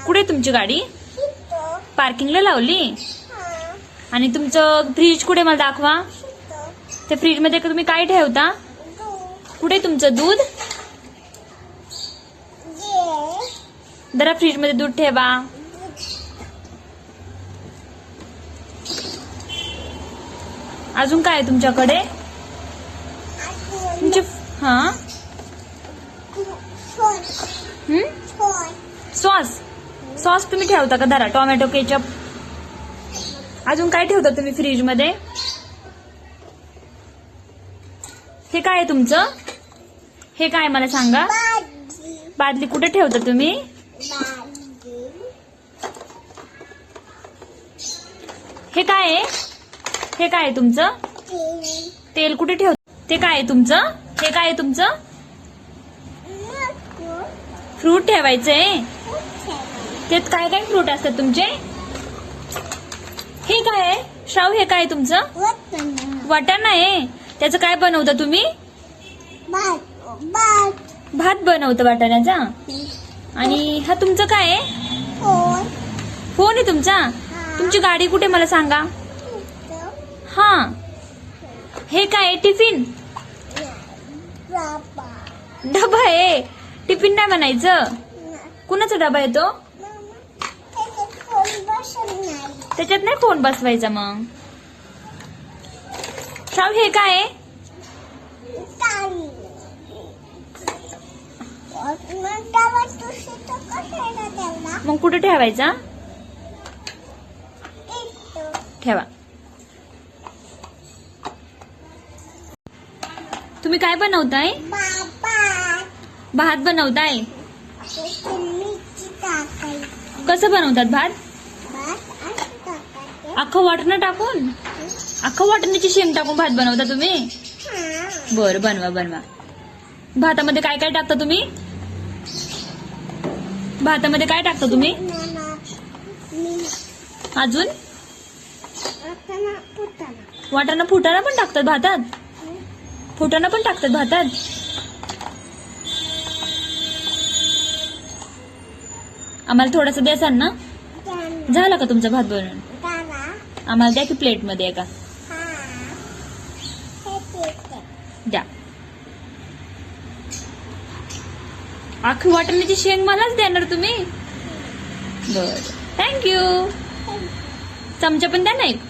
कुठे तुमची गाडी? पार्किंगला लावली. आणि तुमचं फ्रीज कुठे मला दाखवा. त्या फ्रीज मध्ये तुम्ही काय ठेवता? कुठे तुमचं दूध? जरा फ्रीज मध्ये दूध ठेवा. अजून काय आहे तुमच्याकडे? तुमचे सॉस तुम्ही ठेवता का? धरा टोमॅटो केचप. अजून काय ठेवता तुम्ही फ्रीज मध्ये? हे काय आहे तुमचं? हे काय मला सांगा. बादली कुठे ठेवता तुम्ही? हे काय आहे? हे काय आहे तुमचं? तेल कुठे ठेवता? ते काय आहे तुमचं? हे काय आहे तुमचं? फ्रूट ठेवायचंय. त्यात काय काय फ्रूट असतात तुमचे? हे काय आहे श्राव? हे काय तुमचं? वाटाणा आहे. त्याचं काय बनवता तुम्ही? भात बनवतं वाटाण्याचा. आणि हा तुमचं काय आहे? फोन आहे तुमचा. तुमची गाडी कुठे मला सांगा. हा हे काय आहे? टिफिन. डबा आहे. टिफिन नाही म्हणायचं. कुणाचा डबा आहे तो? त्याच्यात नाही फोन बसवायचा. मग श्राव हे काय आहे? मग कुठे ठेवायचा? ठेवा. तुम्ही काय बनवताय? भात बनवताय. कसं बनवतात भात? अख्खं वाटणं टाकून? अख्खं वाटण्याची शेंग टाकून भात बनवता तुम्ही? बरं बनवा बनवा. भातामध्ये काय काय टाकता तुम्ही? भातामध्ये काय टाकता तुम्ही? अजून वाटाणा फुटाणा पण टाकतात भातात? फुटाणा पण टाकतात भातात? आम्हाला थोडंसं द्याल ना? झाला का तुमचा भात बनवून? आम्हाला द्या की प्लेट मध्ये एका. द्या. अख्खी वाटाण्याची शेंग मलाच देणार तुम्ही? बर थँक्यू. चमचा पण द्या ना एक.